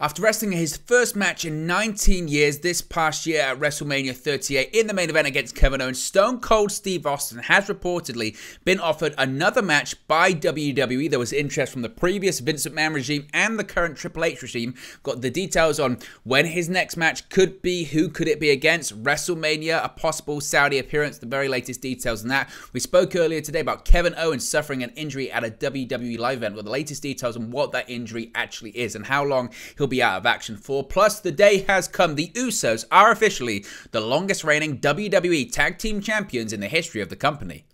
After wrestling his first match in 19 years this past year at WrestleMania 38 in the main event against Kevin Owens, Stone Cold Steve Austin has reportedly been offered another match by WWE. There was interest from the previous Vince McMahon regime and the current Triple H regime. Got the details on when his next match could be, who could it be against, WrestleMania, a possible Saudi appearance, the very latest details on that. We spoke earlier today about Kevin Owens suffering an injury at a WWE live event with the latest details on what that injury actually is and how long he'll be out of action for. Plus, the day has come. The Usos are officially the longest reigning WWE Tag Team Champions in the history of the company.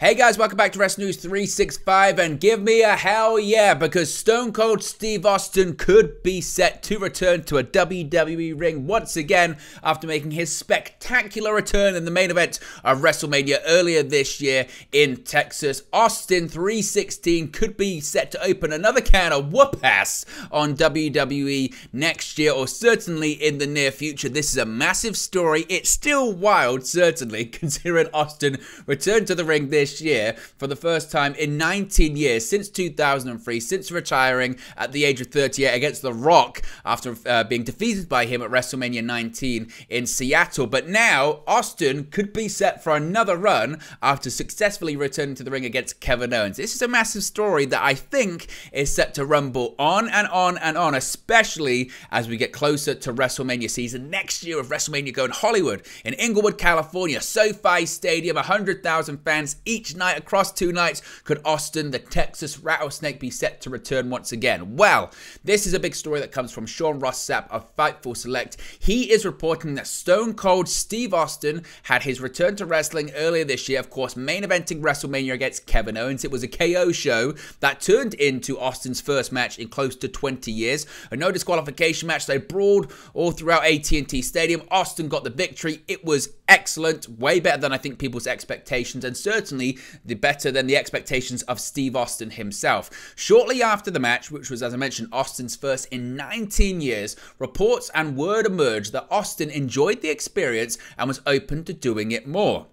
Hey guys, welcome back to Wrestling News 365, and give me a hell yeah, because Stone Cold Steve Austin could be set to return to a WWE ring once again after making his spectacular return in the main event of WrestleMania earlier this year in Texas. Austin 316 could be set to open another can of whoop-ass on WWE next year, or certainly in the near future. This is a massive story. It's still wild, certainly, considering Austin returned to the ring this year for the first time in 19 years, since 2003, since retiring at the age of 38 against The Rock after being defeated by him at WrestleMania 19 in Seattle. But now Austin could be set for another run after successfully returning to the ring against Kevin Owens. This is a massive story that I think is set to rumble on and on and on, especially as we get closer to WrestleMania season next year, with WrestleMania going Hollywood in Inglewood, California, SoFi Stadium, 100,000 fans each night across 2 nights. Could Austin, the Texas Rattlesnake, be set to return once again? Well, this is a big story that comes from Sean Ross Sapp of Fightful Select. He is reporting that Stone Cold Steve Austin had his return to wrestling earlier this year, of course, main eventing WrestleMania against Kevin Owens. It was a KO show that turned into Austin's first match in close to 20 years. A no disqualification match. They brawled all throughout AT&T Stadium. Austin got the victory. It was excellent, way better than I think people's expectations, and certainly better than the expectations of Steve Austin himself. Shortly after the match, which was, as I mentioned, Austin's first in 19 years, reports and word emerged that Austin enjoyed the experience and was open to doing it more.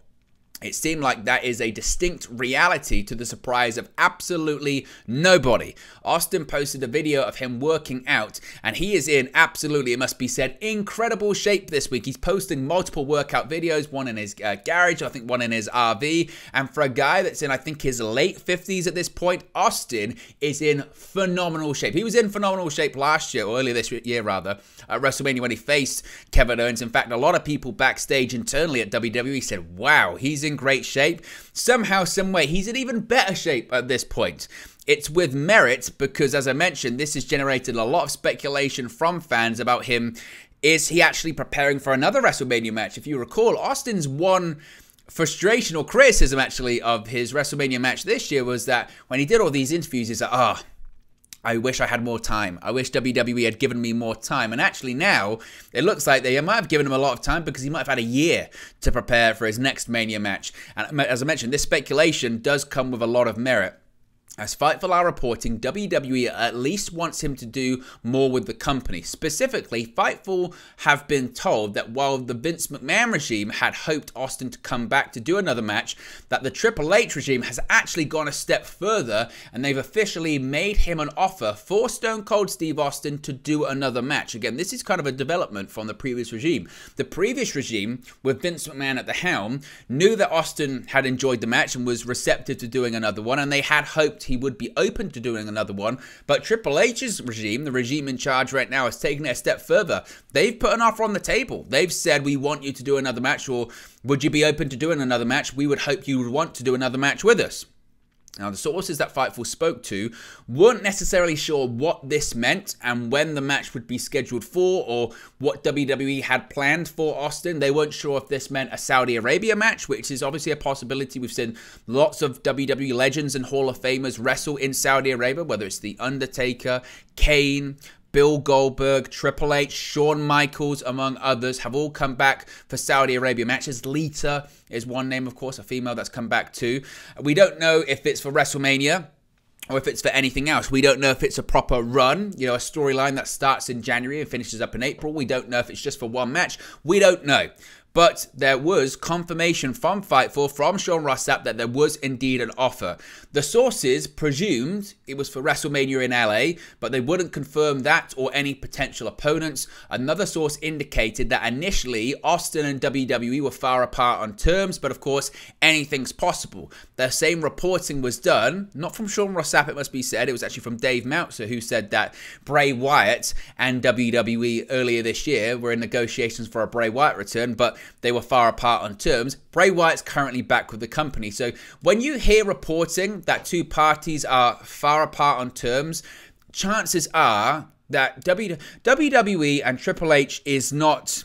It seemed like that is a distinct reality to the surprise of absolutely nobody. Austin posted a video of him working out, and he is in absolutely, it must be said, incredible shape this week. He's posting multiple workout videos, one in his garage, I think one in his RV, and for a guy that's in, I think, his late 50s at this point, Austin is in phenomenal shape. He was in phenomenal shape last year, or earlier this year rather, at WrestleMania when he faced Kevin Owens. In fact, a lot of people backstage internally at WWE said, wow, he's in great shape. Somehow, someway, he's in even better shape at this point. It's with merit because, as I mentioned, this has generated a lot of speculation from fans about him. Is he actually preparing for another WrestleMania match? If you recall, Austin's one frustration or criticism, actually, of his WrestleMania match this year was that when he did all these interviews, he's like, I wish I had more time. I wish WWE had given me more time. And actually now, it looks like they might have given him a lot of time because he might have had a year to prepare for his next Mania match. And as I mentioned, this speculation does come with a lot of merit. As Fightful are reporting, WWE at least wants him to do more with the company. Specifically, Fightful have been told that while the Vince McMahon regime had hoped Austin to come back to do another match, that the Triple H regime has actually gone a step further, and they've officially made him an offer for Stone Cold Steve Austin to do another match. Again, this is kind of a development from the previous regime. The previous regime, with Vince McMahon at the helm, knew that Austin had enjoyed the match and was receptive to doing another one, and they had hoped he would be open to doing another one. But Triple H's regime, the regime in charge right now, is taking it a step further. They've put an offer on the table. They've said, we want you to do another match, or would you be open to doing another match? We would hope you would want to do another match with us. Now, the sources that Fightful spoke to weren't necessarily sure what this meant and when the match would be scheduled for, or what WWE had planned for Austin. They weren't sure if this meant a Saudi Arabia match, which is obviously a possibility. We've seen lots of WWE legends and Hall of Famers wrestle in Saudi Arabia, whether it's The Undertaker, Kane, Bill Goldberg, Triple H, Shawn Michaels, among others, have all come back for Saudi Arabia matches. Lita is one name, of course, a female that's come back too. We don't know if it's for WrestleMania or if it's for anything else. We don't know if it's a proper run, you know, a storyline that starts in January and finishes up in April. We don't know if it's just for one match. We don't know. But there was confirmation from Fightful, from Sean Ross Sapp, that there was indeed an offer. The sources presumed it was for WrestleMania in LA, but they wouldn't confirm that or any potential opponents. Another source indicated that initially Austin and WWE were far apart on terms, but of course anything's possible. The same reporting was done, not from Sean Ross Sapp, it must be said, it was actually from Dave Meltzer, who said that Bray Wyatt and WWE earlier this year were in negotiations for a Bray Wyatt return, but they were far apart on terms. Bray Wyatt's currently back with the company. So when you hear reporting that two parties are far apart on terms, chances are that WWE and Triple H is not...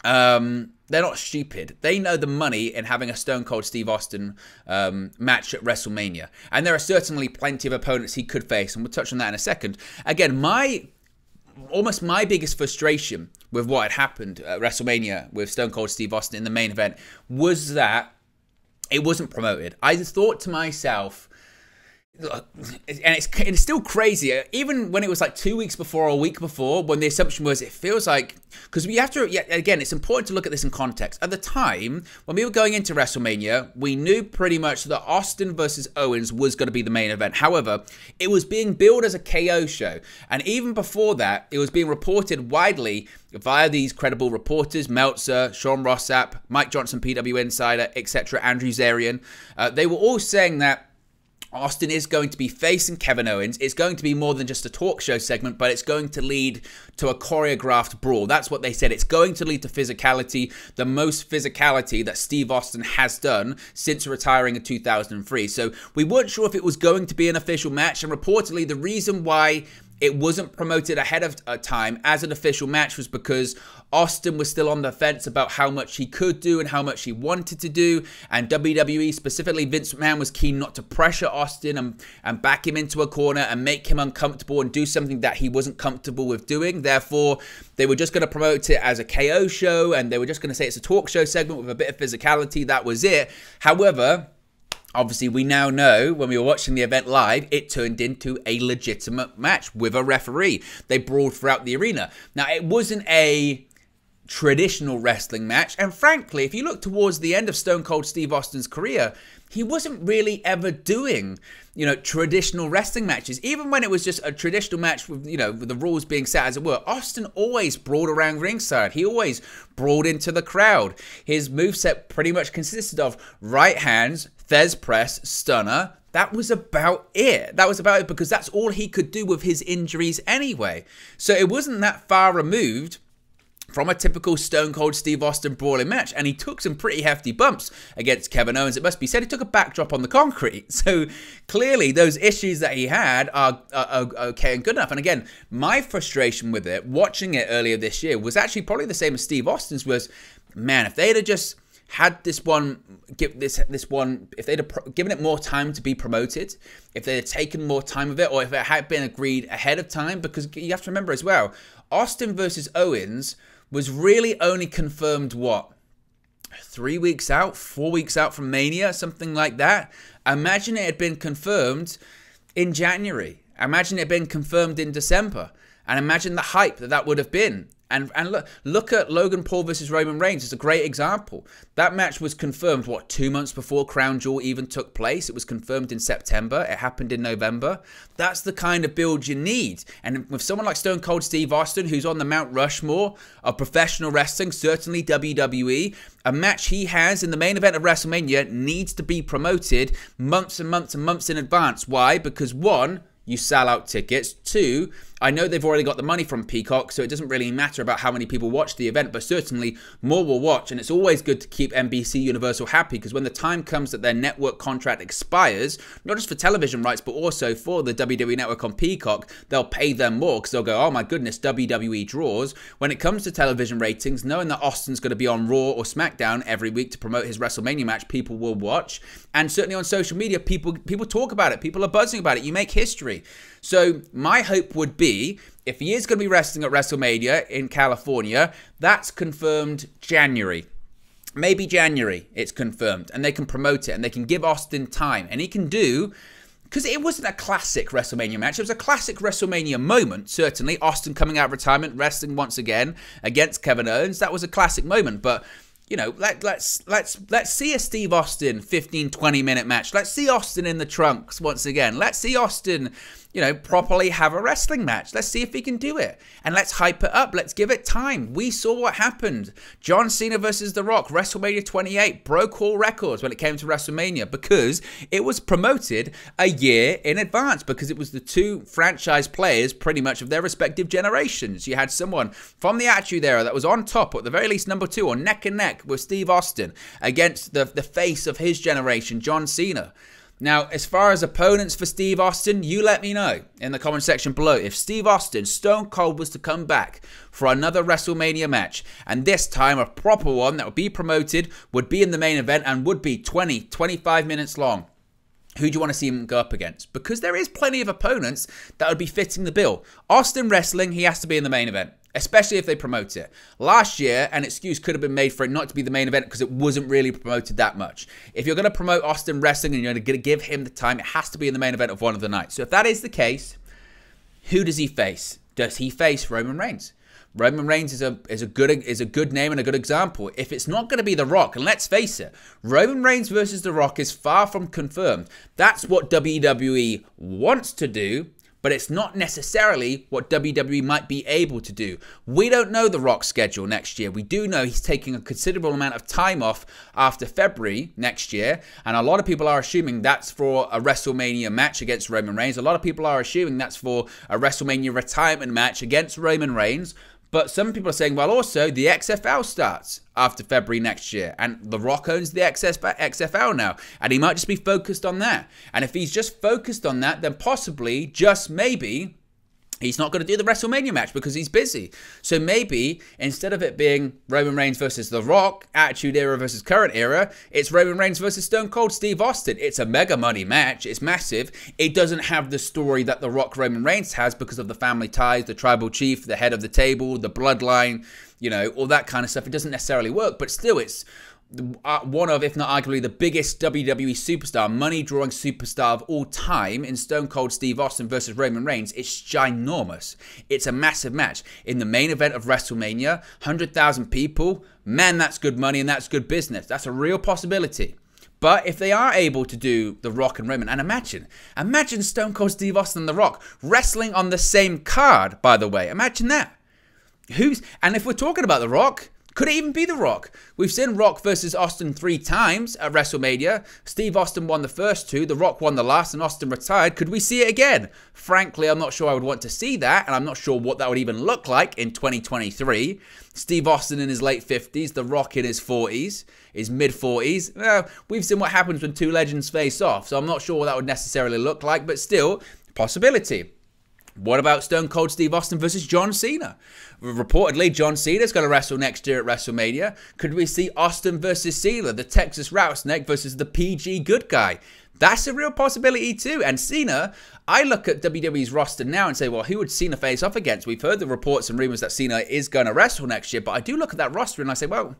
they're not stupid. They know the money in having a Stone Cold Steve Austin match at WrestleMania. And there are certainly plenty of opponents he could face, and we'll touch on that in a second. Again, almost my biggest frustration with what had happened at WrestleMania with Stone Cold Steve Austin in the main event was that it wasn't promoted. I thought to myself, and it's still crazy, even when it was like 2 weeks before or a week before, when the assumption was, it feels like, because we have to, again, it's important to look at this in context. At the time, when we were going into WrestleMania, we knew pretty much that Austin versus Owens was going to be the main event. However, it was being billed as a KO show. And even before that, it was being reported widely via these credible reporters, Meltzer, Sean Ross Sapp, Mike Johnson, PW Insider, etc., Andrew Zarian. They were all saying that Austin is going to be facing Kevin Owens. It's going to be more than just a talk show segment, but it's going to lead to a choreographed brawl. That's what they said. It's going to lead to physicality, the most physicality that Steve Austin has done since retiring in 2003. So we weren't sure if it was going to be an official match, and reportedly the reason why it wasn't promoted ahead of time as an official match was because Austin was still on the fence about how much he could do and how much he wanted to do. And WWE, specifically Vince McMahon, was keen not to pressure Austin and back him into a corner and make him uncomfortable and do something that he wasn't comfortable with doing. Therefore, they were just going to promote it as a KO show, and they were just going to say it's a talk show segment with a bit of physicality. That was it. However, obviously, we now know, when we were watching the event live, it turned into a legitimate match with a referee. They brawled throughout the arena. Now, it wasn't a traditional wrestling match, and frankly, if you look towards the end of Stone Cold Steve Austin's career, he wasn't really ever doing, traditional wrestling matches. Even when it was just a traditional match with, with the rules being set as it were, Austin always brawled around ringside. He always brawled into the crowd. His moveset pretty much consisted of right hands, Thez press, stunner. That was about it. That was about it because that's all he could do with his injuries anyway. So it wasn't that far removed from a typical Stone Cold Steve Austin brawling match, and he took some pretty hefty bumps against Kevin Owens. It must be said, he took a backdrop on the concrete. So clearly those issues that he had are okay and good enough. And again, my frustration with it, watching it earlier this year, was actually probably the same as Steve Austin's, was, man, if they'd have just had this one, if they'd have given it more time to be promoted, if they had taken more time with it, or if it had been agreed ahead of time, because you have to remember as well, Austin versus Owens was really only confirmed, 3 weeks out, 4 weeks out from Mania, something like that. Imagine it had been confirmed in January. Imagine it had been confirmed in December. And imagine the hype that would have been. And look at Logan Paul versus Roman Reigns. It's a great example. That match was confirmed, 2 months before Crown Jewel even took place. It was confirmed in September. It happened in November. That's the kind of build you need. And with someone like Stone Cold Steve Austin, who's on the Mount Rushmore of professional wrestling, certainly WWE, a match he has in the main event of WrestleMania needs to be promoted months and months and months in advance. Why? Because one, you sell out tickets. Two, I know they've already got the money from Peacock, so it doesn't really matter about how many people watch the event, but certainly more will watch. And it's always good to keep NBC Universal happy, because when the time comes that their network contract expires, not just for television rights, but also for the WWE Network on Peacock, they'll pay them more, because they'll go, oh my goodness, WWE draws. When it comes to television ratings, knowing that Austin's going to be on Raw or SmackDown every week to promote his WrestleMania match, people will watch. And certainly on social media, people talk about it. People are buzzing about it. You make history. So my hope would be, if he is going to be wrestling at WrestleMania in California, that's confirmed January. Maybe January it's confirmed, and they can promote it, and they can give Austin time, and he can do, because it wasn't a classic WrestleMania match. It was a classic WrestleMania moment, certainly. Austin coming out of retirement, wrestling once again against Kevin Owens. That was a classic moment, but you know, let's see a Steve Austin 15-20 minute match. Let's see Austin in the trunks once again. Let's see Austin, you know, properly have a wrestling match. Let's see if he can do it. And let's hype it up. Let's give it time. We saw what happened. John Cena versus The Rock, WrestleMania 28, broke all records when it came to WrestleMania because it was promoted a year in advance, because it was the two franchise players pretty much of their respective generations. You had someone from the Attitude Era that was on top, or at the very least number 2, or neck and neck with Steve Austin against the face of his generation, John Cena. Now, as far as opponents for Steve Austin, you let me know in the comment section below. If Steve Austin, Stone Cold, was to come back for another WrestleMania match, and this time a proper one that would be promoted, would be in the main event, and would be 20-25 minutes long, who do you want to see him go up against? Because there is plenty of opponents that would be fitting the bill. Austin wrestling, he has to be in the main event, especially if they promote it. Last year, an excuse could have been made for it not to be the main event because it wasn't really promoted that much. If you're going to promote Austin wrestling and you're going to give him the time, it has to be in the main event of one of the nights. So if that is the case, who does he face? Does he face Roman Reigns? Roman Reigns is a good name and a good example. If it's not going to be The Rock, and let's face it, Roman Reigns versus The Rock is far from confirmed. That's what WWE wants to do, but it's not necessarily what WWE might be able to do. We don't know The Rock's schedule next year. We do know he's taking a considerable amount of time off after February next year, and a lot of people are assuming that's for a WrestleMania match against Roman Reigns. A lot of people are assuming that's for a WrestleMania retirement match against Roman Reigns. But some people are saying, well, also, the XFL starts after February next year. And The Rock owns the XFL now. And he might just be focused on that. And if he's just focused on that, then possibly, just maybe, he's not going to do the WrestleMania match because he's busy. So maybe, instead of it being Roman Reigns versus The Rock, Attitude Era versus Current Era, it's Roman Reigns versus Stone Cold Steve Austin. It's a mega money match. It's massive. It doesn't have the story that The Rock Roman Reigns has because of the family ties, the tribal chief, the head of the table, the bloodline, you know, all that kind of stuff. It doesn't necessarily work, but still it's one of, if not arguably, the biggest WWE superstar, money-drawing superstar of all time in Stone Cold Steve Austin versus Roman Reigns. It's ginormous. It's a massive match. In the main event of WrestleMania, 100,000 people, man, that's good money and that's good business. That's a real possibility. But if they are able to do The Rock and Roman, and imagine Stone Cold Steve Austin and The Rock wrestling on the same card, by the way. Imagine that. And if we're talking about The Rock, could it even be The Rock? We've seen Rock versus Austin 3 times at WrestleMania. Steve Austin won the first 2, The Rock won the last, and Austin retired. Could we see it again? Frankly, I'm not sure I would want to see that, and I'm not sure what that would even look like in 2023. Steve Austin in his late 50s, The Rock in his 40s, his mid-40s. Well, we've seen what happens when two legends face off, so I'm not sure what that would necessarily look like, but still, possibility. What about Stone Cold Steve Austin versus John Cena? Reportedly, John Cena's going to wrestle next year at WrestleMania. Could we see Austin versus Cena, the Texas Rattlesnake versus the PG good guy? That's a real possibility too. And Cena, I look at WWE's roster now and say, well, who would Cena face off against? We've heard the reports and rumors that Cena is going to wrestle next year, but I do look at that roster and I say, well,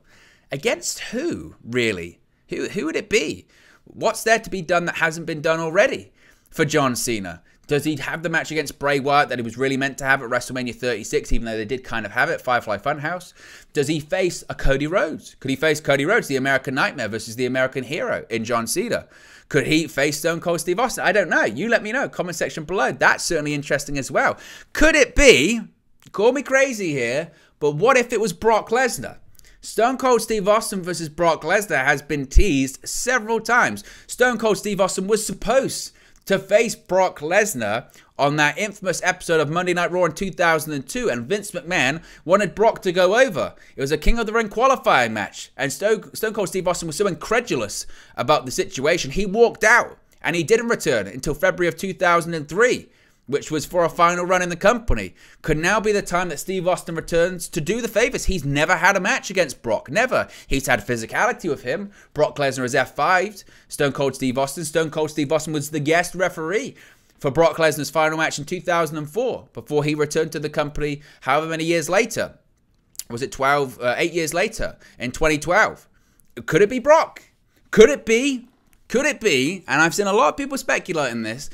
against who, really? Who would it be? What's there to be done that hasn't been done already for John Cena? Does he have the match against Bray Wyatt that he was really meant to have at WrestleMania 36, even though they did kind of have it, Firefly Funhouse? Does he face a Cody Rhodes? Could he face Cody Rhodes, the American Nightmare versus the American Hero in John Cena? Could he face Stone Cold Steve Austin? I don't know. You let me know. Comment section below. That's certainly interesting as well. Could it be, call me crazy here, but what if it was Brock Lesnar? Stone Cold Steve Austin versus Brock Lesnar has been teased several times. Stone Cold Steve Austin was supposed to face Brock Lesnar on that infamous episode of Monday Night Raw in 2002, and Vince McMahon wanted Brock to go over. It was a King of the Ring qualifying match, and Stone Cold Steve Austin was so incredulous about the situation, he walked out, and he didn't return until February of 2003, which was for a final run in the company. Could now be the time that Steve Austin returns to do the favors. He's never had a match against Brock. Never. He's had physicality with him. Brock Lesnar is F5'd. Stone Cold Steve Austin. Stone Cold Steve Austin was the guest referee for Brock Lesnar's final match in 2004 before he returned to the company however many years later. Was it 8 years later in 2012? Could it be Brock? Could it be? Could it be, and I've seen a lot of people speculate on this,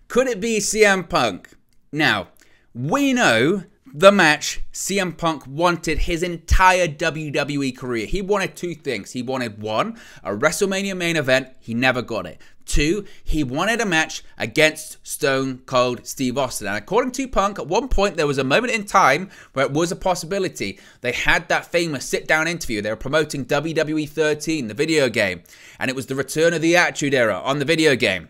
could it be CM Punk? Now, we know the match CM Punk wanted his entire WWE career. He wanted two things. He wanted, one, a WrestleMania main event. He never got it. Two, he wanted a match against Stone Cold Steve Austin. And according to Punk, at one point there was a moment in time where it was a possibility. They had that famous sit-down interview. They were promoting WWE 13, the video game. And it was the return of the Attitude Era on the video game.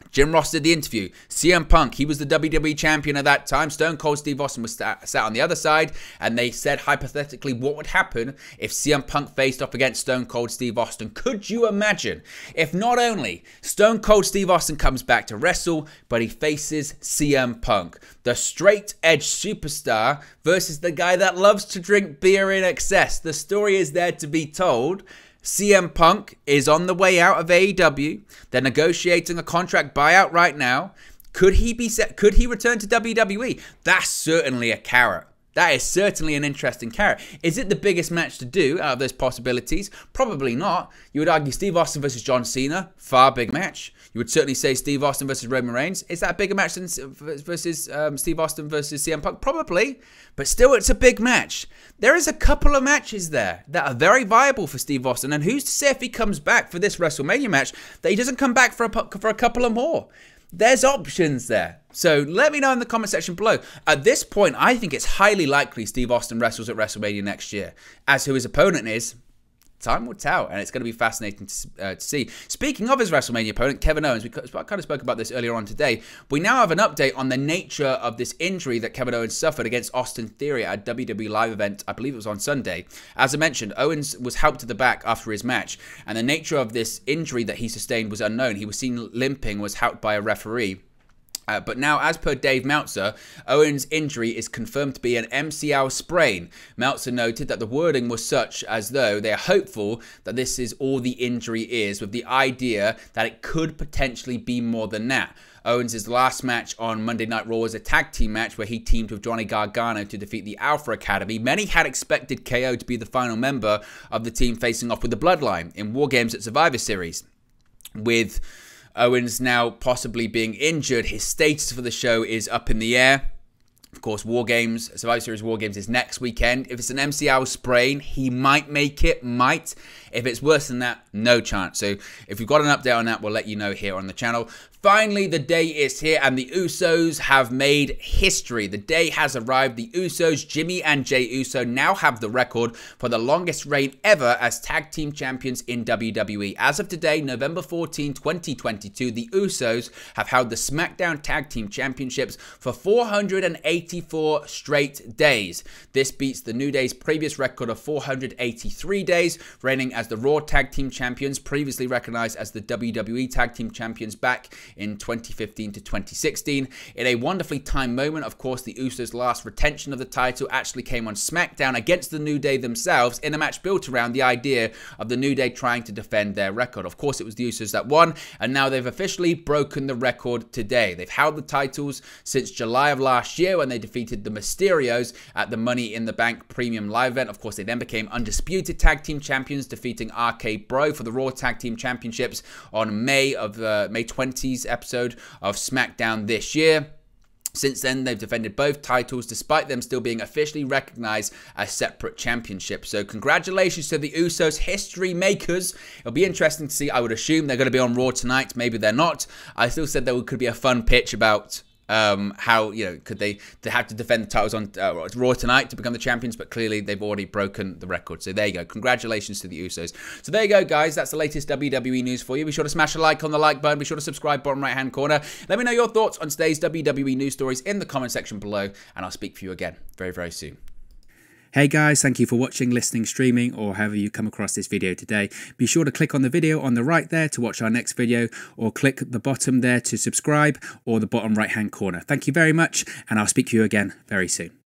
Jim Ross did the interview. CM Punk, he was the WWE champion at that time. Stone Cold Steve Austin was sat on the other side. And they said hypothetically what would happen if CM Punk faced off against Stone Cold Steve Austin. Could you imagine if not only Stone Cold Steve Austin comes back to wrestle, but he faces CM Punk, the straight edge superstar, versus the guy that loves to drink beer in excess? The story is there to be told. CM Punk is on the way out of AEW. They're negotiating a contract buyout right now. Could he return to WWE? That's certainly a carrot. That is certainly an interesting carrot. Is it the biggest match to do out of those possibilities? Probably not. You would argue Steve Austin versus John Cena, far big match. You would certainly say Steve Austin versus Roman Reigns. Is that a bigger match than versus Steve Austin versus CM Punk? Probably. But still, it's a big match. There is a couple of matches there that are very viable for Steve Austin. And who's to say if he comes back for this WrestleMania match that he doesn't come back for a couple of more? There's options there. So let me know in the comment section below. At this point, I think it's highly likely Steve Austin wrestles at WrestleMania next year. As who his opponent is, time will tell, and it's going to be fascinating to see. Speaking of his WrestleMania opponent, Kevin Owens, we kind of spoke about this earlier on today. We now have an update on the nature of this injury that Kevin Owens suffered against Austin Theory at a WWE live event. I believe it was on Sunday. As I mentioned, Owens was helped to the back after his match, and the nature of this injury that he sustained was unknown. He was seen limping, was helped by a referee. But now, as per Dave Meltzer, Owens' injury is confirmed to be an MCL sprain. Meltzer noted that the wording was such as though they are hopeful that this is all the injury is, with the idea that it could potentially be more than that. Owens' last match on Monday Night Raw was a tag team match where he teamed with Johnny Gargano to defeat the Alpha Academy. Many had expected KO to be the final member of the team facing off with the Bloodline in War Games at Survivor Series. With Owens now possibly being injured, his status for the show is up in the air. Of course, War Games, Survivor Series War Games is next weekend. If it's an MCL sprain, he might make it, might. If it's worse than that, no chance. So if we've got an update on that, we'll let you know here on the channel. Finally, the day is here and the Usos have made history. The day has arrived. The Usos, Jimmy and Jey Uso, now have the record for the longest reign ever as tag team champions in WWE. As of today, November 14, 2022, the Usos have held the SmackDown Tag Team Championships for 484 straight days. This beats the New Day's previous record of 483 days, reigning as the Raw Tag Team Champions, previously recognized as the WWE Tag Team Champions back in 2015 to 2016. In a wonderfully timed moment, of course, the Usos' last retention of the title actually came on SmackDown against the New Day themselves in a match built around the idea of the New Day trying to defend their record. Of course, it was the Usos that won, and now they've officially broken the record today. They've held the titles since July of last year when they defeated the Mysterios at the Money in the Bank Premium Live event. Of course, they then became undisputed tag team champions, defeating RK Bro for the Raw Tag Team Championships on May 20's episode of SmackDown this year. Since then, they've defended both titles, despite them still being officially recognized as separate championships. So congratulations to the Usos, history makers. It'll be interesting to see. I would assume they're going to be on Raw tonight. Maybe they're not. I still said there could be a fun pitch about how, could they have to defend the titles on Raw tonight to become the champions, but clearly they've already broken the record. So there you go. Congratulations to the Usos. So there you go, guys. That's the latest WWE news for you. Be sure to smash a like on the like button. Be sure to subscribe, bottom right hand corner. Let me know your thoughts on today's WWE news stories in the comment section below, and I'll speak for you again very, very soon. Hey guys, thank you for watching, listening, streaming, or however you come across this video today. Be sure to click on the video on the right there to watch our next video, or click the bottom there to subscribe, or the bottom right hand corner. Thank you very much, and I'll speak to you again very soon.